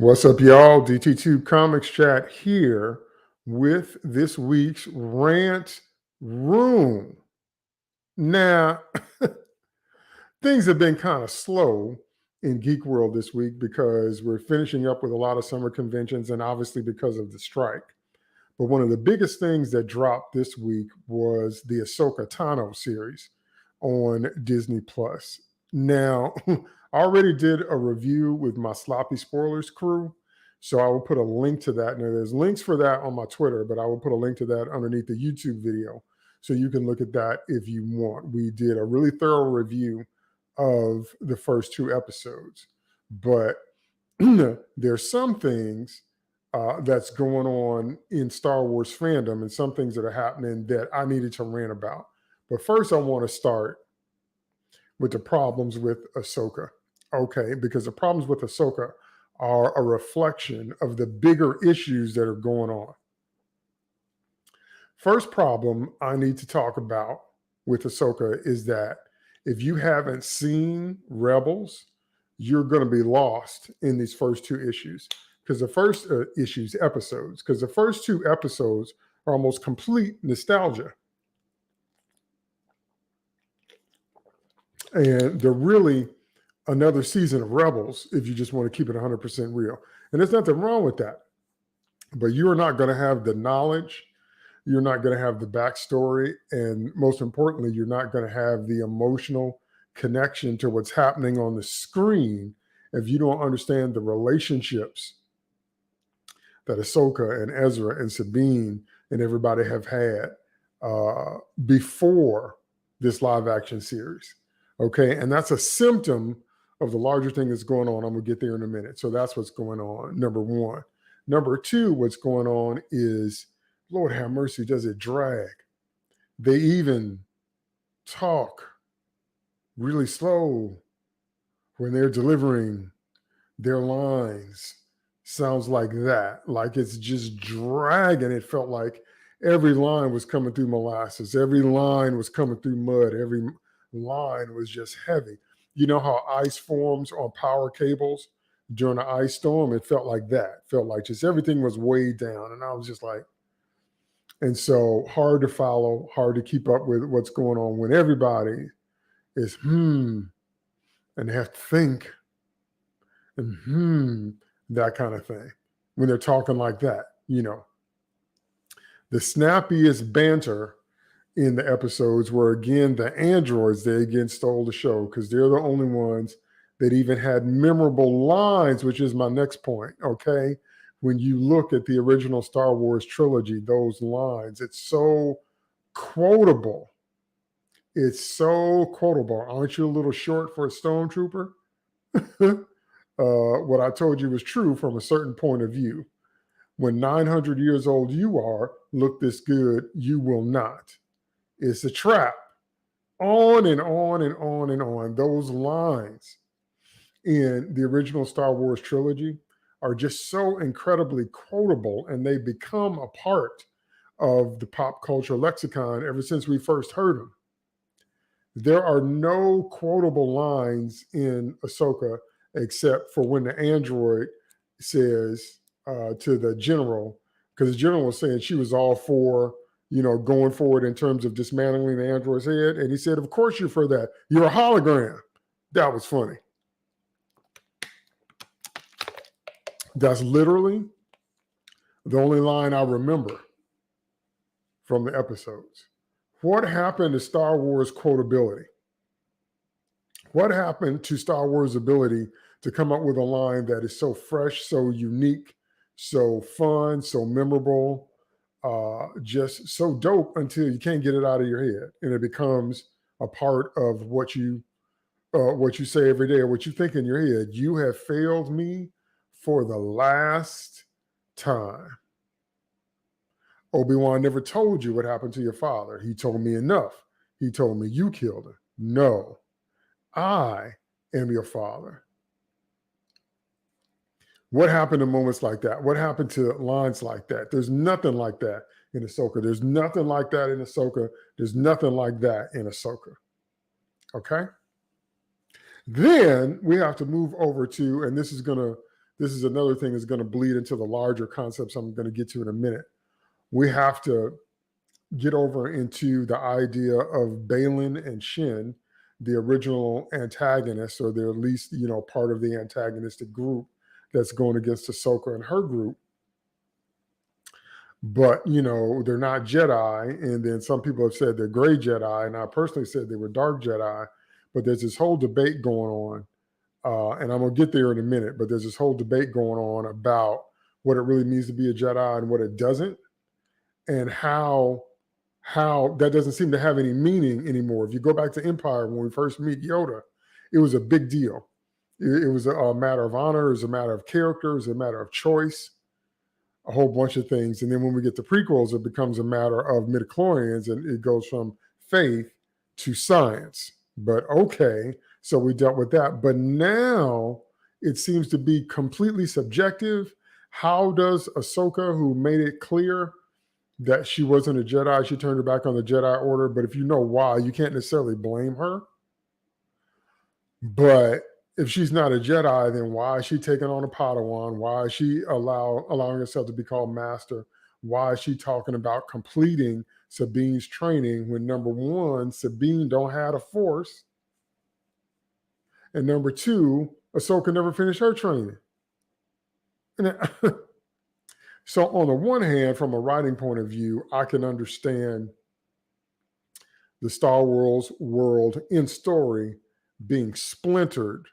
What's up, y'all? DT2 Comics Chat here with this week's Rant Room. Now, things have been kind of slow in Geek World this week because we're finishing up with a lot of summer conventions and obviously because of the strike. But one of the biggest things that dropped this week was the Ahsoka Tano series on Disney Plus. Now, I already did a review with my Sloppy Spoilers crew, so I will put a link to that. Now, there's links for that on my Twitter, but I will put a link to that underneath the YouTube video so you can look at that if you want. We did a really thorough review of the first two episodes, but there's some things that's going on in Star Wars fandom and some things that are happening that I needed to rant about. But first, I want to start with the problems with Ahsoka. Okay, because the problems with Ahsoka are a reflection of the bigger issues that are going on. First problem I need to talk about with Ahsoka is that if you haven't seen Rebels, you're going to be lost in these first two issues. Because the first episodes, because the first two episodes are almost complete nostalgia. And they're really another season of Rebels if you just want to keep it 100% real. And there's nothing wrong with that. But you're not going to have the knowledge, you're not going to have the backstory, and most importantly, you're not going to have the emotional connection to what's happening on the screen if you don't understand the relationships that Ahsoka and Ezra and Sabine and everybody have had before this live action series. Okay, and that's a symptom of the larger thing that's going on. I'm going to get there in a minute. So that's what's going on, number one. Number two, what's going on is, Lord have mercy, does it drag? They even talk really slow when they're delivering their lines. Sounds like that, like it's just dragging. It felt like every line was coming through molasses. Every line was coming through mud. Every line was just heavy. You know how ice forms on power cables during an ice storm? It felt like that. It felt like just everything was weighed down. And I was just like, and so hard to follow, hard to keep up with what's going on when everybody is and they have to think and that kind of thing when they're talking like that, you know. The snappiest banter in the episodes were, again, the androids. They again stole the show because they're the only ones that even had memorable lines, which is my next point, okay? When you look at the original Star Wars trilogy, those lines, it's so quotable. It's so quotable. Aren't you a little short for a stormtrooper? What I told you was true from a certain point of view. When 900 years old you are, look this good, you will not. It's a trap. On and on and on and on. Those lines in the original Star Wars trilogy are just so incredibly quotable, and they become a part of the pop culture lexicon ever since we first heard them. There are no quotable lines in Ahsoka except for when the android says to the general, because the general was saying she was all for, you know, going forward in terms of dismantling the android's head. And he said, of course you're for that. You're a hologram. That was funny. That's literally the only line I remember from the episodes. What happened to Star Wars quotability? What happened to Star Wars' ability to come up with a line that is so fresh, so unique, so fun, so memorable, just so dope until you can't get it out of your head, and it becomes a part of what you say every day or what you think in your head. You have failed me for the last time. Obi-Wan never told you what happened to your father. He told me enough. He told me you killed him. No, I am your father. What happened in moments like that? What happened to lines like that? There's nothing like that in Ahsoka. There's nothing like that in Ahsoka. There's nothing like that in Ahsoka. Okay? Then we have to move over to, and this is this is another thing that's going to bleed into the larger concepts I'm going to get to in a minute. We have to get over into the idea of Balin and Shin, the original antagonists, or they're at least, part of the antagonistic group that's going against Ahsoka and her group. But, they're not Jedi. And then some people have said they're gray Jedi. And I personally said they were dark Jedi. But there's this whole debate going on. And I'm going to get there in a minute. But there's this whole debate going on about what it really means to be a Jedi and what it doesn't. And how that doesn't seem to have any meaning anymore. If you go back to Empire, when we first meet Yoda, it was a big deal. It was a matter of honor. It was a matter of character. It was a matter of choice, a whole bunch of things. And then when we get to prequels, it becomes a matter of midichlorians, and it goes from faith to science. But okay, so we dealt with that. But now it seems to be completely subjective. How does Ahsoka, who made it clear that she wasn't a Jedi, she turned her back on the Jedi Order, but if you know why, you can't necessarily blame her. But if she's not a Jedi, then why is she taking on a Padawan? Why is she allowing herself to be called Master? Why is she talking about completing Sabine's training when, number one, Sabine don't have a Force, and number two, Ahsoka never finished her training? And so on the one hand, from a writing point of view, I can understand the Star Wars world in story being splintered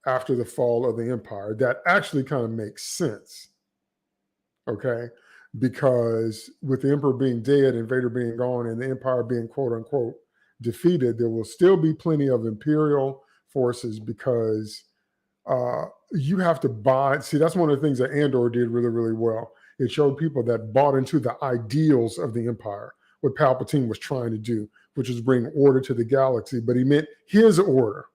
after the fall of the Empire. That actually kind of makes sense, okay? Because with the Emperor being dead and Vader being gone and the Empire being quote unquote defeated, there will still be plenty of Imperial forces because you have to buy. See, that's one of the things that Andor did really, really well. It showed people that bought into the ideals of the Empire, what Palpatine was trying to do, which was bring order to the galaxy. But he meant his order.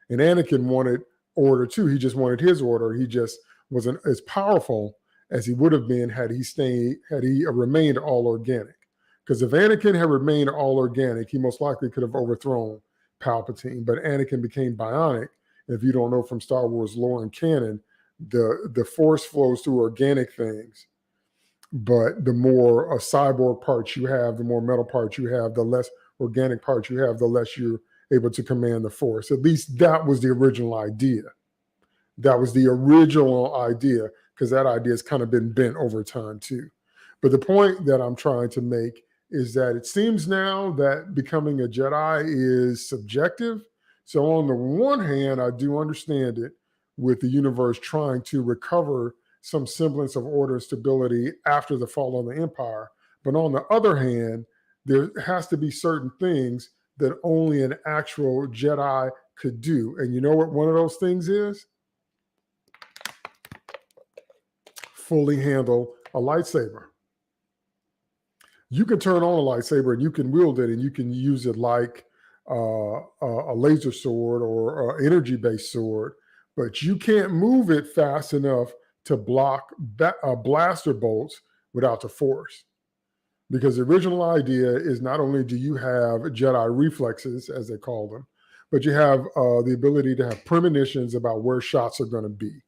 And Anakin wanted order too. He just wanted his order. He just wasn't as powerful as he would have been had he remained all organic. Because if Anakin had remained all organic, he most likely could have overthrown Palpatine. But Anakin became bionic. And if you don't know from Star Wars lore and canon, the Force flows through organic things. But the more cyborg parts you have, the more metal parts you have, the less organic parts you have, the less you're able to command the Force. At least that was the original idea. That was the original idea, because that idea has kind of been bent over time too. But the point that I'm trying to make is that it seems now that becoming a Jedi is subjective. So on the one hand, I do understand it with the universe trying to recover some semblance of order and stability after the fall of the Empire. But on the other hand, there has to be certain things that only an actual Jedi could do. And you know what one of those things is? Fully handle a lightsaber. You can turn on a lightsaber and you can wield it and you can use it like a laser sword or an energy-based sword, but you can't move it fast enough to block blaster bolts without the Force. Because the original idea is not only do you have Jedi reflexes, as they call them, but you have the ability to have premonitions about where shots are going to be.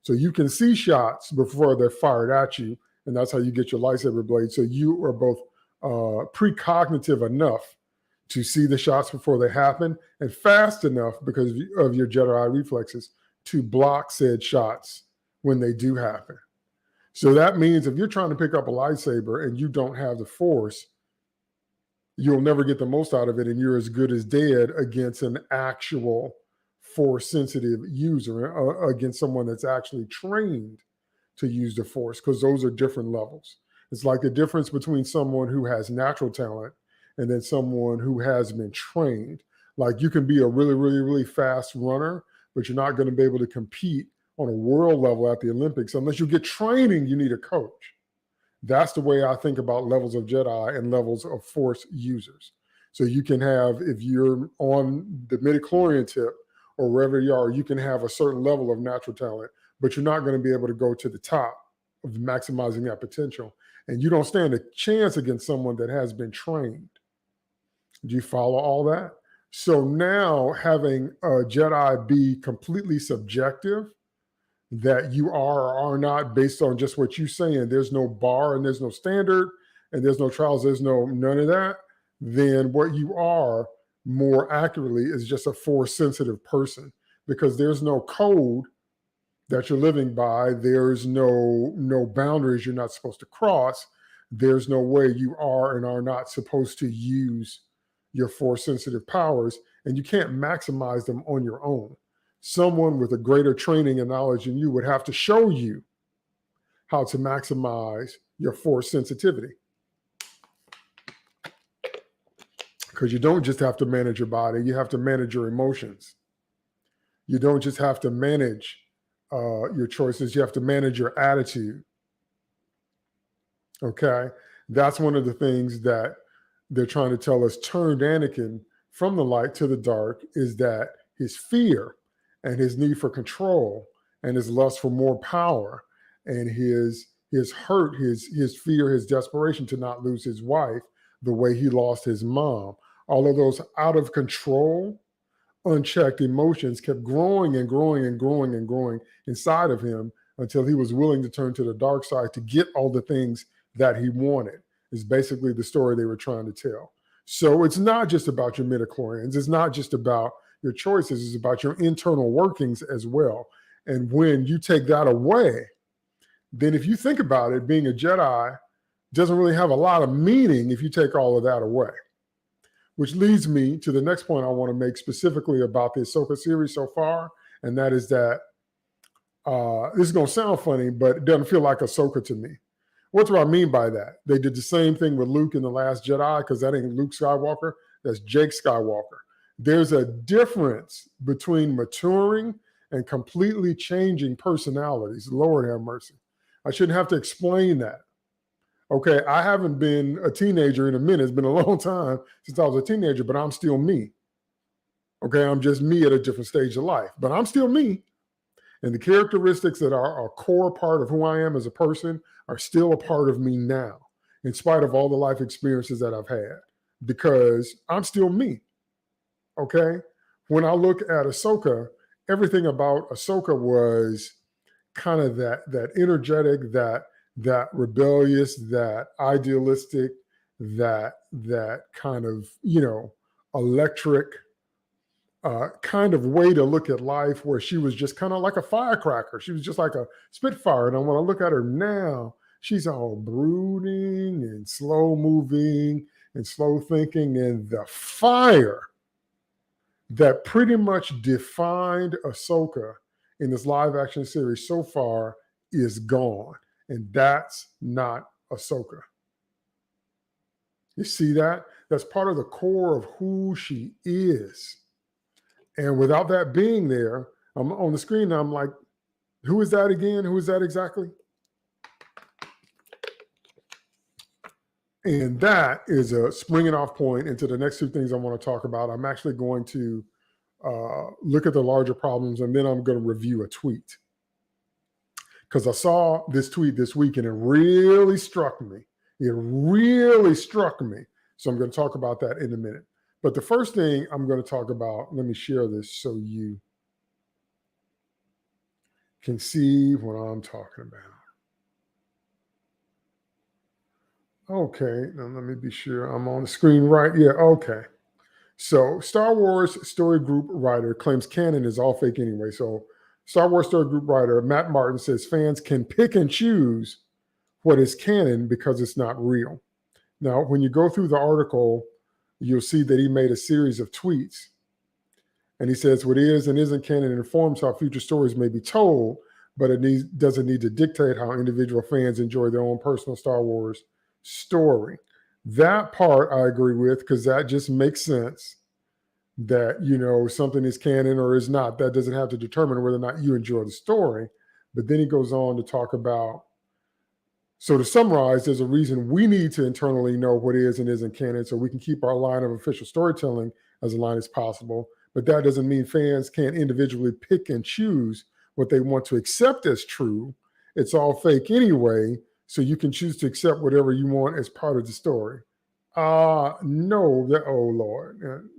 So you can see shots before they're fired at you, and that's how you get your lightsaber blade. So you are both precognitive enough to see the shots before they happen, and fast enough because of your Jedi reflexes to block said shots when they do happen. So that means if you're trying to pick up a lightsaber and you don't have the Force, you'll never get the most out of it, and you're as good as dead against an actual Force-sensitive user, against someone that's actually trained to use the Force, because those are different levels. It's like the difference between someone who has natural talent and then someone who has been trained. Like you can be a really, really, really fast runner, but you're not going to be able to compete on a world level at the Olympics unless you get training. You need a coach. That's the way I think about levels of Jedi and levels of Force users. So you can have, if you're on the midichlorian tip or wherever you are, you can have a certain level of natural talent, but you're not going to be able to go to the top of maximizing that potential. And you don't stand a chance against someone that has been trained. Do you follow all that? So now having a Jedi be completely subjective that you are or are not based on just what you say, and there's no bar and there's no standard and there's no trials, there's none of that, then what you are more accurately is just a force sensitive person, because there's no code that you're living by. There's no boundaries you're not supposed to cross. There's no way you are and are not supposed to use your force sensitive powers, and you can't maximize them on your own. Someone with a greater training and knowledge than you would have to show you how to maximize your force sensitivity, because you don't just have to manage your body, you have to manage your emotions. You don't just have to manage your choices, you have to manage your attitude. Okay, that's one of the things that they're trying to tell us turned Anakin from the light to the dark, is that his fear and his need for control and his lust for more power and his hurt, his fear, his desperation to not lose his wife the way he lost his mom. All of those out of control, unchecked emotions kept growing and growing and growing and growing inside of him until he was willing to turn to the dark side to get all the things that he wanted, is basically the story they were trying to tell. So it's not just about your midichlorians. It's not just about your choices. It's about your internal workings as well. And when you take that away, then if you think about it, being a Jedi doesn't really have a lot of meaning if you take all of that away. Which leads me to the next point I want to make specifically about the Ahsoka series so far, and that is that this is going to sound funny, but it doesn't feel like Ahsoka to me. What do I mean by that? They did the same thing with Luke in The Last Jedi, because that ain't Luke Skywalker, that's Jake Skywalker. There's a difference between maturing and completely changing personalities. Lord have mercy. I shouldn't have to explain that. Okay, I haven't been a teenager in a minute. It's been a long time since I was a teenager, but I'm still me. Okay, I'm just me at a different stage of life, but I'm still me. And the characteristics that are a core part of who I am as a person are still a part of me now, in spite of all the life experiences that I've had, because I'm still me. Okay, when I look at Ahsoka, everything about Ahsoka was kind of that energetic, that rebellious, that idealistic, that kind of, electric kind of way to look at life, where she was just kind of like a firecracker. She was just like a spitfire. And when I look at her now, she's all brooding and slow moving and slow thinking, and the fire that pretty much defined Ahsoka in this live action series so far is gone. And that's not Ahsoka. You see that? That's part of the core of who she is. And without that being there, I'm on the screen now, I'm like, who is that again? Who is that exactly? And that is a springing off point into the next two things I want to talk about. I'm actually going to look at the larger problems, and then I'm going to review a tweet. Because I saw this tweet this week and it really struck me. It really struck me. So I'm going to talk about that in a minute. But the first thing I'm going to talk about, let me share this so you can see what I'm talking about. Okay, now let me be sure I'm on the screen right. Yeah, okay. So Star Wars Story Group writer claims canon is all fake anyway. So Star Wars Story Group writer Matt Martin says fans can pick and choose what is canon because it's not real. Now, when you go through the article, you'll see that he made a series of tweets. And he says what is and isn't canon informs how future stories may be told, but it doesn't need to dictate how individual fans enjoy their own personal Star Wars story. That part I agree with, because that just makes sense. That, something is canon or is not. That doesn't have to determine whether or not you enjoy the story. But then he goes on to talk about, so to summarize, there's a reason we need to internally know what is and isn't canon so we can keep our line of official storytelling as aligned as possible. But that doesn't mean fans can't individually pick and choose what they want to accept as true. It's all fake anyway, so you can choose to accept whatever you want as part of the story. No, oh Lord.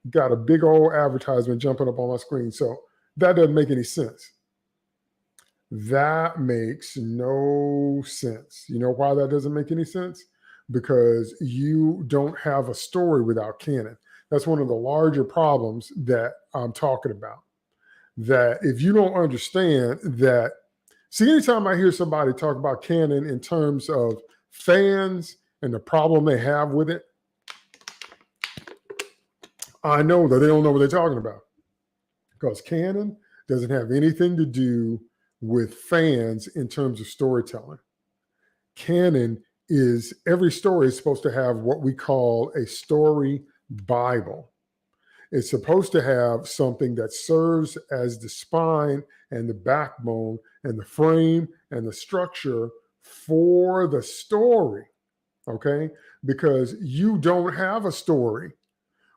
Got a big old advertisement jumping up on my screen. So that doesn't make any sense. That makes no sense. You know why that doesn't make any sense? Because you don't have a story without canon. That's one of the larger problems that I'm talking about. That if you don't understand that, see, anytime I hear somebody talk about canon in terms of fans and the problem they have with it, I know that they don't know what they're talking about, because canon doesn't have anything to do with fans in terms of storytelling. Canon is, every story is supposed to have what we call a story Bible. It's supposed to have something that serves as the spine and the backbone and the frame and the structure for the story. Okay? Because you don't have a story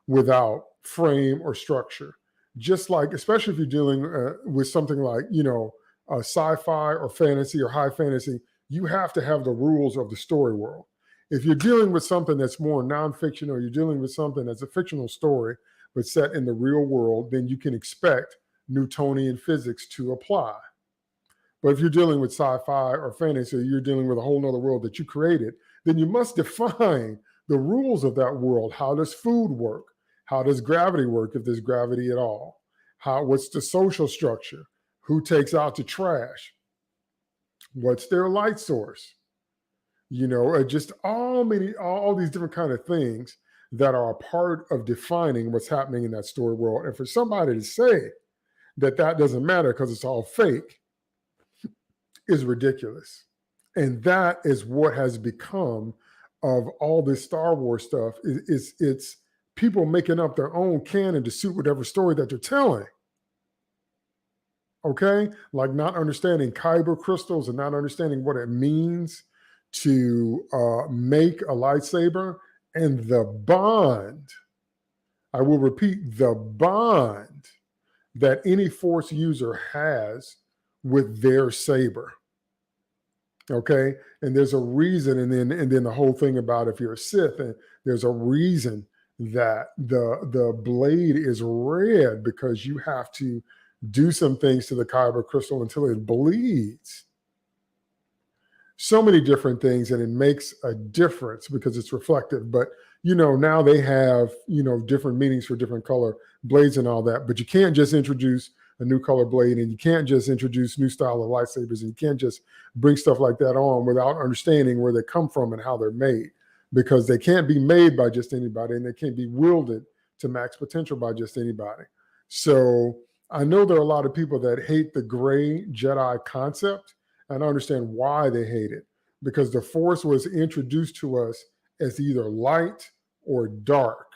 without frame or structure. Just like, especially if you're dealing with something like, sci-fi or fantasy or high fantasy, you have to have the rules of the story world. If you're dealing with something that's more nonfiction, or you're dealing with something that's a fictional story but set in the real world, then you can expect Newtonian physics to apply. But if you're dealing with sci-fi or fantasy, or you're dealing with a whole nother world that you created, then you must define the rules of that world. How does food work? How does gravity work, if there's gravity at all? What's the social structure? Who takes out the trash? What's their light source? Just all these different kind of things that are a part of defining what's happening in that story world. And for somebody to say that that doesn't matter because it's all fake is ridiculous. And that is what has become of all this Star Wars stuff. It's people making up their own canon to suit whatever story that they're telling. Okay? Like not understanding kyber crystals and not understanding what it means to make a lightsaber, and the bond, I will repeat, the bond that any Force user has with their saber. Okay, and there's a reason, and then the whole thing about if you're a Sith, and there's a reason that the blade is red, because you have to do some things to the kyber crystal until it bleeds. So many different things, and it makes a difference because it's reflective. But now they have different meanings for different color blades and all that. But you can't just introduce a new color blade, and you can't just introduce new style of lightsabers, and you can't just bring stuff like that on without understanding where they come from and how they're made, because they can't be made by just anybody, and they can't be wielded to max potential by just anybody. So I know there are a lot of people that hate the gray Jedi concept, and I understand why they hate it, because the Force was introduced to us as either light or dark,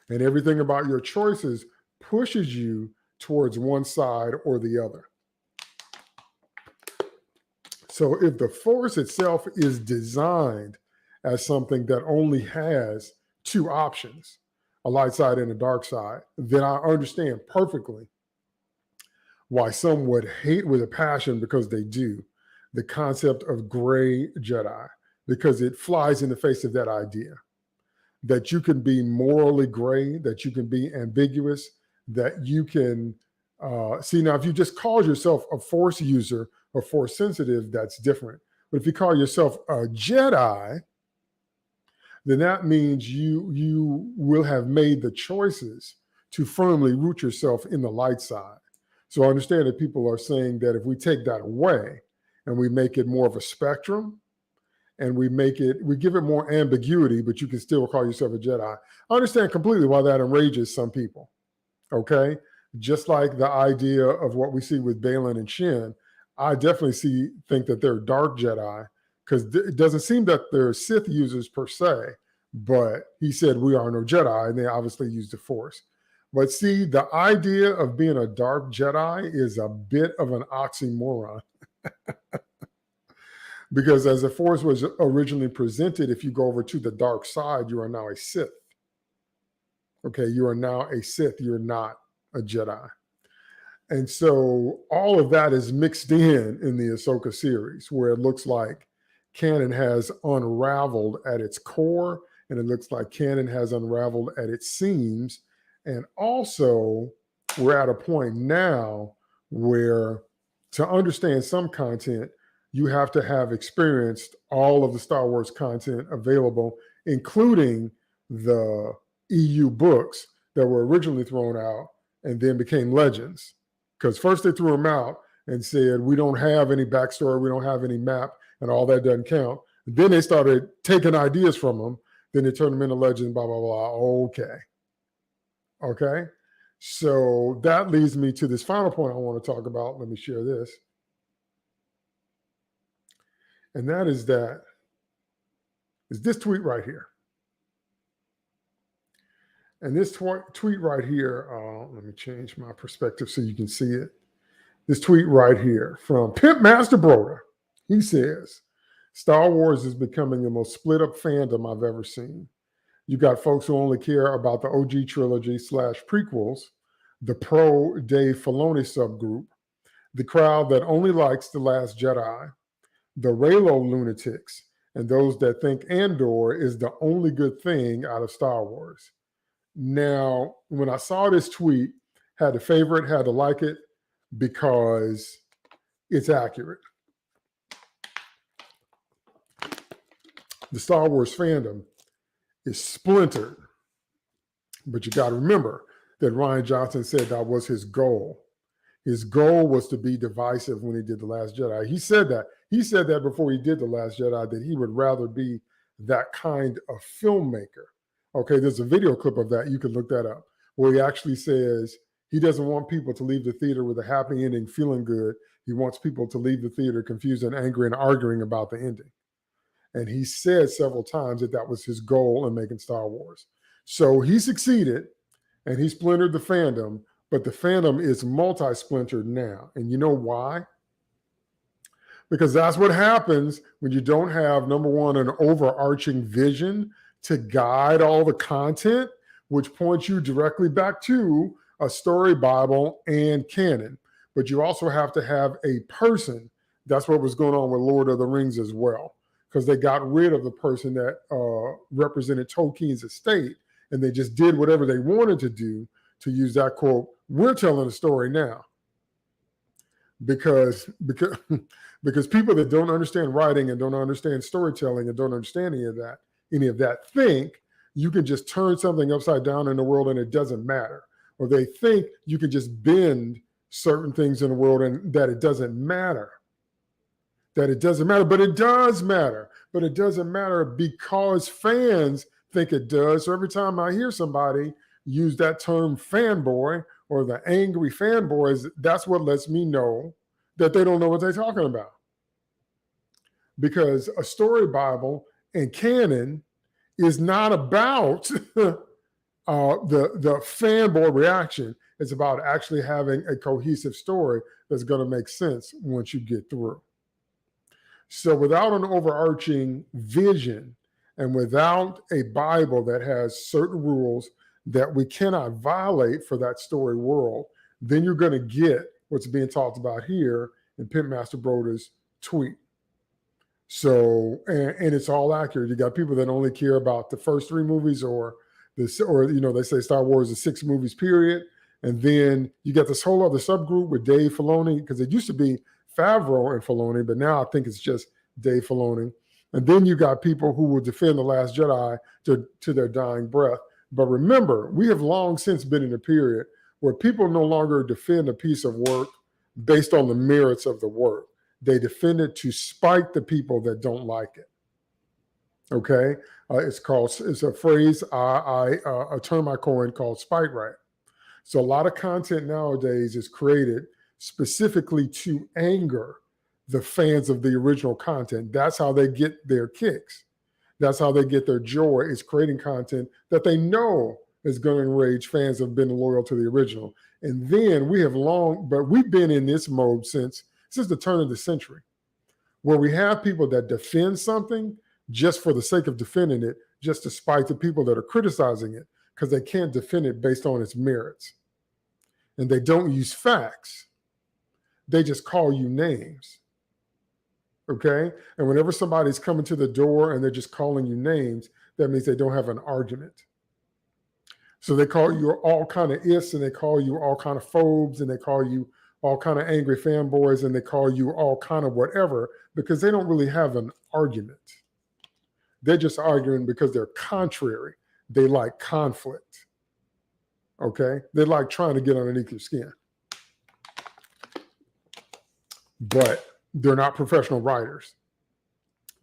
and everything about your choices pushes you towards one side or the other. So if the Force itself is designed as something that only has two options, a light side and a dark side, then I understand perfectly why some would hate with a passion, because they do, the concept of gray Jedi, because it flies in the face of that idea that you can be morally gray, that you can be ambiguous, that you can see. Now, if you just call yourself a Force user or Force sensitive, that's different. But if you call yourself a Jedi, then that means you will have made the choices to firmly root yourself in the light side. So I understand that people are saying that if we take that away and we make it more of a spectrum, and we give it more ambiguity, but you can still call yourself a Jedi. I understand completely why that enrages some people. Okay, just like the idea of what we see with Balin and Shin, I definitely think that they're dark Jedi, because it doesn't seem that they're Sith users per se, but he said we are no Jedi, and they obviously use the Force. But see, the idea of being a dark Jedi is a bit of an oxymoron. Because as the Force was originally presented, if you go over to the dark side, you are now a Sith. Okay, you are now a Sith. You're not a Jedi. And so all of that is mixed in the Ahsoka series, where it looks like canon has unraveled at its core, and it looks like canon has unraveled at its seams. And also, we're at a point now where to understand some content, you have to have experienced all of the Star Wars content available, including the EU books that were originally thrown out and then became legends. Because first they threw them out and said, we don't have any backstory, we don't have any map, and all that doesn't count. Then they started taking ideas from them. Then they turned them into legends, blah, blah, blah. Okay. Okay. So that leads me to this final point I want to talk about. Let me share this. And that is this tweet right here. And this tweet right here, let me change my perspective so you can see it. This tweet right here from Pimp Master Broder. He says, Star Wars is becoming the most split up fandom I've ever seen. You got folks who only care about the OG trilogy / prequels, the pro Dave Filoni subgroup, the crowd that only likes The Last Jedi, the Reylo lunatics, and those that think Andor is the only good thing out of Star Wars. Now, when I saw this tweet, had to favorite, had to like it because it's accurate. The Star Wars fandom is splintered, but you got to remember that Rian Johnson said that was his goal. His goal was to be divisive when he did The Last Jedi. He said that. He said that before he did The Last Jedi, that he would rather be that kind of filmmaker. Okay, there's a video clip of that. You can look that up, where he actually says he doesn't want people to leave the theater with a happy ending, feeling good. He wants people to leave the theater confused and angry and arguing about the ending. And he said several times that that was his goal in making Star Wars. So he succeeded, and he splintered the fandom, but the fandom is multi-splintered now. And you know why? Because that's what happens when you don't have, number one, an overarching vision to guide all the content, which points you directly back to a story Bible and canon. But you also have to have a person. That's what was going on with Lord of the Rings as well, because they got rid of the person that represented Tolkien's estate, and they just did whatever they wanted to do, to use that quote, we're telling a story now. Because people that don't understand writing and don't understand storytelling and don't understand any of that think you can just turn something upside down in the world and it doesn't matter. Or they think you can just bend certain things in the world and that it doesn't matter. That it doesn't matter, but it does matter. But it doesn't matter because fans think it does. So every time I hear somebody use that term fanboy or the angry fanboys, that's what lets me know that they don't know what they're talking about. Because a story Bible and canon is not about the fanboy reaction. It's about actually having a cohesive story that's going to make sense once you get through. So without an overarching vision and without a Bible that has certain rules that we cannot violate for that story world, then you're going to get what's being talked about here in Pimp Master Broder's tweet. So, and it's all accurate. You got people that only care about the first 3 movies or they say Star Wars is 6 movies, period. And then you got this whole other subgroup with Dave Filoni, because it used to be Favreau and Filoni, but now I think it's just Dave Filoni. And then you got people who will defend The Last Jedi to their dying breath. But remember, we have long since been in a period where people no longer defend a piece of work based on the merits of the work. They defend it to spite the people that don't like it. Okay, it's a phrase a term I coined called spite right. So a lot of content nowadays is created specifically to anger the fans of the original content. That's how they get their kicks. That's how they get their joy, is creating content that they know is going to enrage fans that have been loyal to the original. And then we've been in this mode since the turn of the century, where we have people that defend something just for the sake of defending it, just to spite the people that are criticizing it, because they can't defend it based on its merits. And they don't use facts. They just call you names. Okay? And whenever somebody's coming to the door and they're just calling you names, that means they don't have an argument. So they call you all kind of ifs, and they call you all kind of phobes, and they call you all kind of angry fanboys and they call you all kind of whatever because they don't really have an argument. They're just arguing because they're contrary. They like conflict. Okay? They like trying to get underneath your skin. But they're not professional writers.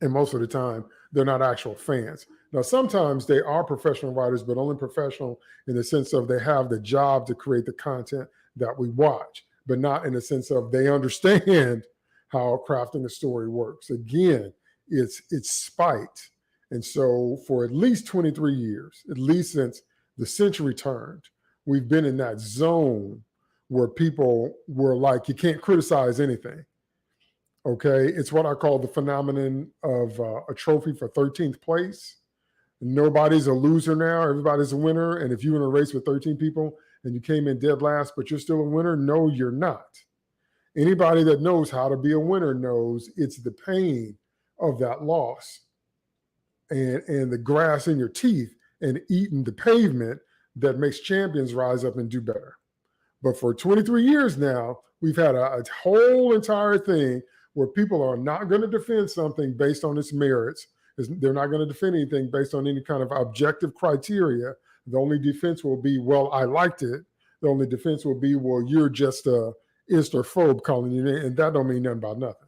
And most of the time, they're not actual fans. Now, sometimes they are professional writers, but only professional in the sense of they have the job to create the content that we watch, but not in the sense of they understand how crafting a story works. Again, it's spite. And so for at least 23 years, at least since the century turned, we've been in that zone where people were like, you can't criticize anything. Okay, it's what I call the phenomenon of a trophy for 13th place. Nobody's a loser now, everybody's a winner. And if you're in a race with 13 people and you came in dead last, but you're still a winner, no, you're not. Anybody that knows how to be a winner knows it's the pain of that loss and the grass in your teeth and eating the pavement that makes champions rise up and do better. But for 23 years now, we've had a whole entire thing where people are not going to defend something based on its merits. They're not going to defend anything based on any kind of objective criteria. The only defense will be, well, I liked it. The only defense will be, well, you're just a Easterphobe calling you in, and that don't mean nothing about nothing.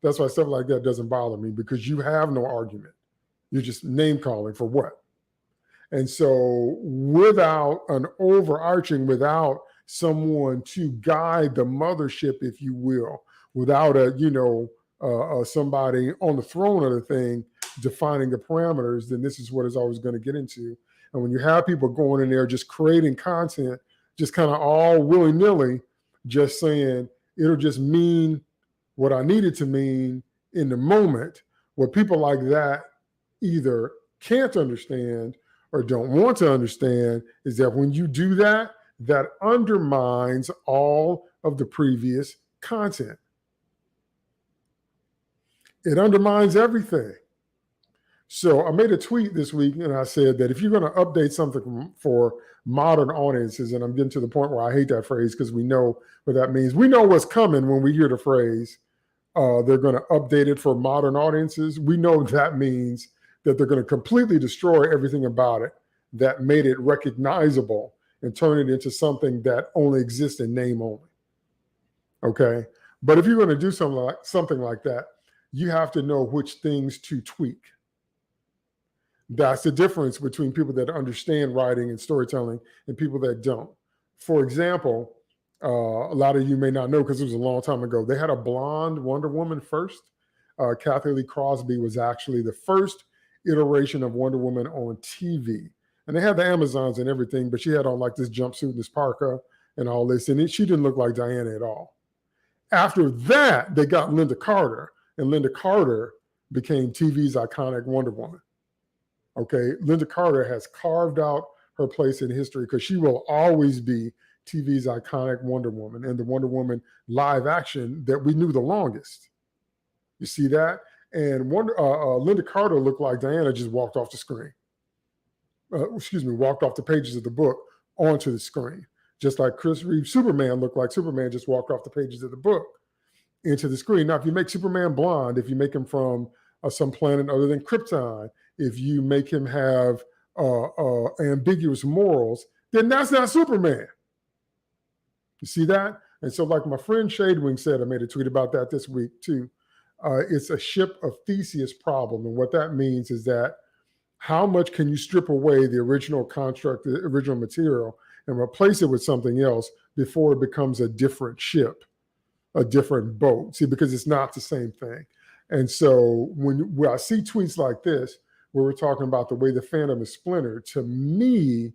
That's why stuff like that doesn't bother me, because you have no argument. You're just name calling for what? And so without an overarching, without someone to guide the mothership, if you will, without somebody on the throne of the thing defining the parameters, then this is what it's always going to get into. And when you have people going in there just creating content, just kind of all willy-nilly, just saying it'll just mean what I need it to mean in the moment, what people like that either can't understand or don't want to understand is that when you do that, that undermines all of the previous content. It undermines everything. So I made a tweet this week and I said that if you're going to update something for modern audiences, and I'm getting to the point where I hate that phrase because we know what that means. We know what's coming when we hear the phrase, they're going to update it for modern audiences. We know that means that they're going to completely destroy everything about it that made it recognizable and turn it into something that only exists in name only. Okay. But if you're going to do something like that, you have to know which things to tweak. That's the difference between people that understand writing and storytelling and people that don't. For example, a lot of you may not know because it was a long time ago. They had a blonde Wonder Woman first. Kathy Lee Crosby was actually the first iteration of Wonder Woman on TV. And they had the Amazons and everything, but she had on like this jumpsuit and this parka and all this. And she didn't look like Diana at all. After that, they got Linda Carter. And Linda Carter became TV's iconic Wonder Woman. Okay, Linda Carter has carved out her place in history because she will always be TV's iconic Wonder Woman and the Wonder Woman live action that we knew the longest. You see that? And Linda Carter looked like Diana just walked off the screen. Walked off the pages of the book onto the screen. Just like Chris Reeves' Superman looked like Superman just walked off the pages of the book into the screen. Now, if you make Superman blonde, if you make him from some planet other than Krypton, if you make him have ambiguous morals, then that's not Superman. You see that? And so like my friend Shadewing said, I made a tweet about that this week too. It's a ship of Theseus problem. And what that means is that how much can you strip away the original construct, the original material, and replace it with something else before it becomes a different ship, a different boat? See, because it's not the same thing. And so when I see tweets like this, where we're talking about the way the fandom is splintered, to me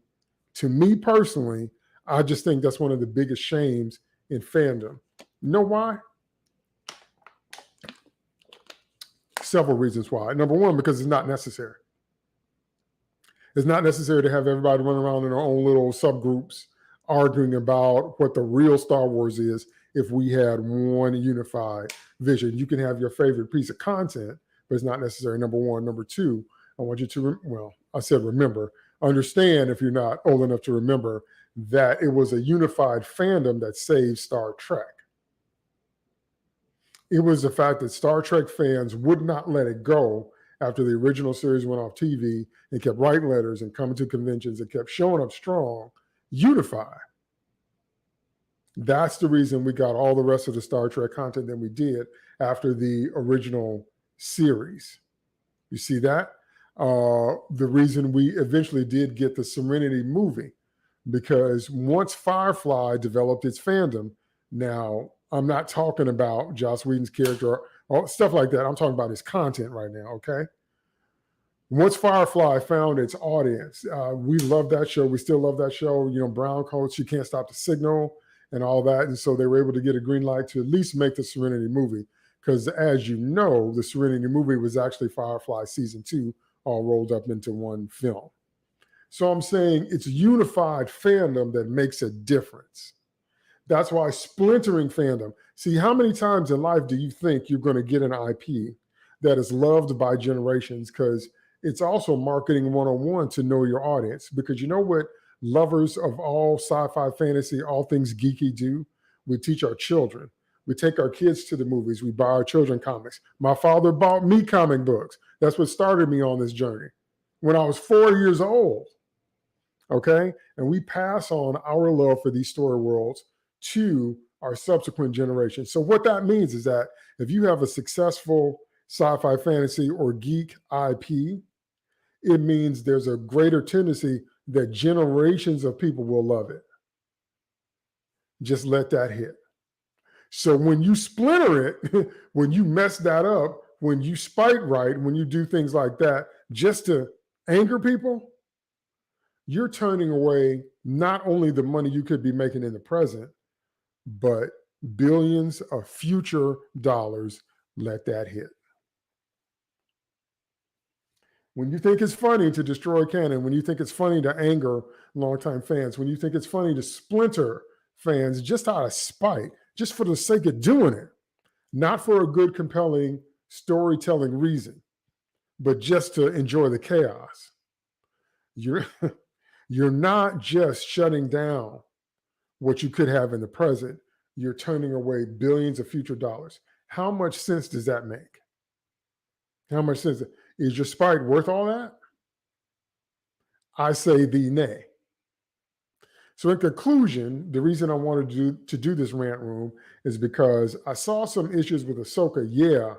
personally, I just think that's one of the biggest shames in fandom. You know why? Several reasons why. Number one, because it's not necessary. It's not necessary to have everybody run around in their own little subgroups arguing about what the real Star Wars is if we had one unified vision. You can have your favorite piece of content, but it's not necessary, number one. Number two, I want you to, understand, if you're not old enough to remember, that it was a unified fandom that saved Star Trek. It was the fact that Star Trek fans would not let it go after the original series went off TV and kept writing letters and coming to conventions and kept showing up strong, unified. That's the reason we got all the rest of the Star Trek content that we did after the original series. You see that? The reason we eventually did get the Serenity movie, because once Firefly developed its fandom, now I'm not talking about Joss Whedon's character or stuff like that. I'm talking about his content right now, okay? Once Firefly found its audience, we love that show. We still love that show. You know, Brown Coats, She Can't Stop the Signal and all that. And so they were able to get a green light to at least make the Serenity movie. Because as you know, the Serenity movie was actually Firefly season 2, all rolled up into one film. So I'm saying it's unified fandom that makes a difference. That's why splintering fandom. See, how many times in life do you think you're going to get an IP that is loved by generations? Because it's also marketing 101 to know your audience. Because you know what lovers of all sci-fi, fantasy, all things geeky do? We teach our children. We take our kids to the movies. We buy our children comics. My father bought me comic books. That's what started me on this journey when I was 4 years old. Okay? And we pass on our love for these story worlds to our subsequent generations. So what that means is that if you have a successful sci-fi, fantasy, or geek IP, it means there's a greater tendency that generations of people will love it. Just let that hit. So when you splinter it, when you mess that up, when you spite right, when you do things like that, just to anger people, you're turning away not only the money you could be making in the present, but billions of future dollars. Let that hit. When you think it's funny to destroy canon, when you think it's funny to anger longtime fans, when you think it's funny to splinter fans just out of spite, just for the sake of doing it, not for a good, compelling storytelling reason, but just to enjoy the chaos, you're not just shutting down what you could have in the present, you're turning away billions of future dollars. How much sense does that make? How much sense? Is your spite worth all that? I say the nay. So in conclusion, the reason I wanted to do this rant room is because I saw some issues with Ahsoka, yeah,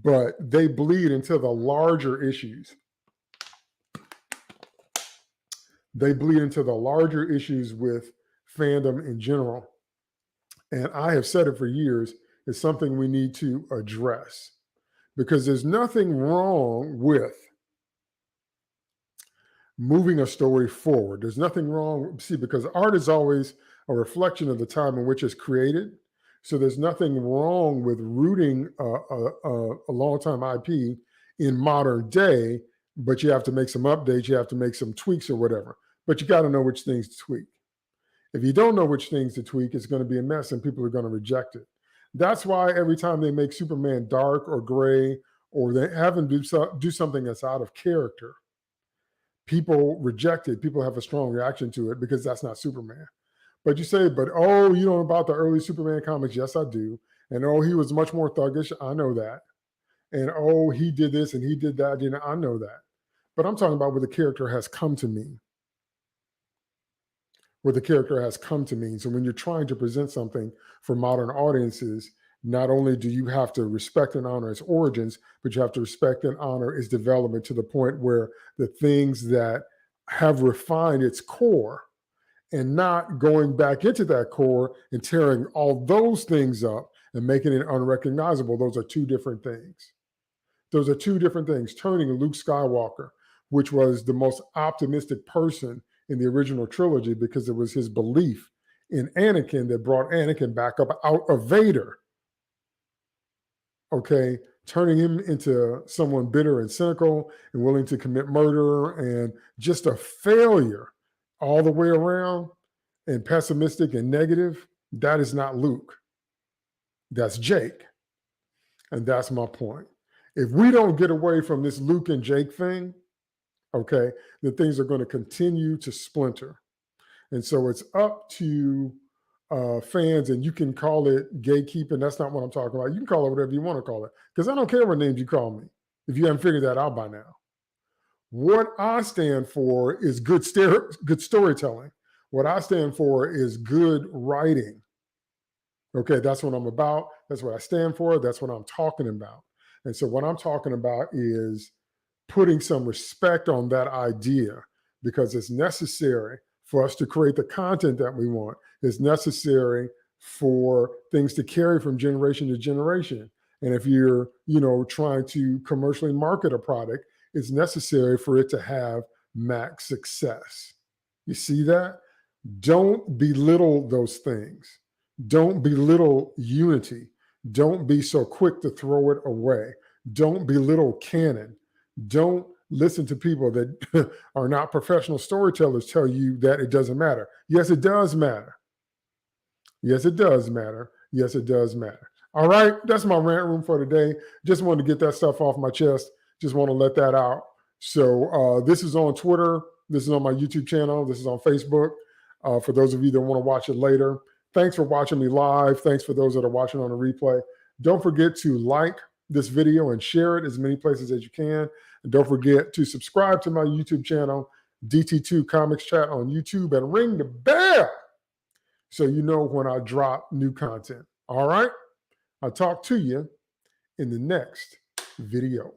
but they bleed into the larger issues. They bleed into the larger issues with fandom in general. And I have said it for years, it's something we need to address, because there's nothing wrong with moving a story forward. There's nothing wrong, see, because art is always a reflection of the time in which it's created. So there's nothing wrong with rooting a long-time IP in modern day, but you have to make some updates, you have to make some tweaks or whatever. But you got to know which things to tweak. If you don't know which things to tweak, it's going to be a mess and people are going to reject it. That's why every time they make Superman dark or gray, or they have him do something that's out of character, people reject it. People have a strong reaction to it because that's not Superman. But you say, but oh, you know about the early Superman comics? Yes, I do. And oh, he was much more thuggish. I know that. And oh, he did this and he did that. You know, I know that. But I'm talking about where the character has come to mean. Where the character has come to mean. So when you're trying to present something for modern audiences, not only do you have to respect and honor its origins, but you have to respect and honor its development to the point where the things that have refined its core, and not going back into that core and tearing all those things up and making it unrecognizable. Those are two different things. Those are two different things. Turning Luke Skywalker, which was the most optimistic person in the original trilogy because it was his belief in Anakin that brought Anakin back up out of Vader. Okay, turning him into someone bitter and cynical and willing to commit murder and just a failure all the way around and pessimistic and negative, that is not Luke. That's Jake. And that's my point. If we don't get away from this Luke and Jake thing, okay, then things are going to continue to splinter. And so it's up to fans, and you can call it gatekeeping. That's not what I'm talking about. You can call it whatever you want to call it, because I don't care what names you call me if you haven't figured that out by now. What I stand for is good storytelling. What I stand for is good writing. Okay, that's what I'm about. That's what I stand for. That's what I'm talking about. And so what I'm talking about is putting some respect on that idea, because it's necessary for us to create the content that we want. It's necessary for things to carry from generation to generation. And if you're, trying to commercially market a product, it's necessary for it to have max success. You see that? Don't belittle those things. Don't belittle unity. Don't be so quick to throw it away. Don't belittle canon. Don't listen to people that are not professional storytellers tell you that it doesn't matter. Yes, it does matter. Yes, it does matter. Yes, it does matter. All right, that's my rant room for today. Just wanted to get that stuff off my chest. Just want to let that out. So this is on Twitter. This is on my YouTube channel. This is on Facebook. For those of you that want to watch it later, thanks for watching me live. Thanks for those that are watching on the replay. Don't forget to like this video and share it as many places as you can. And don't forget to subscribe to my YouTube channel, DT2 Comics Chat on YouTube, and ring the bell so you know when I drop new content. All right? I'll talk to you in the next video.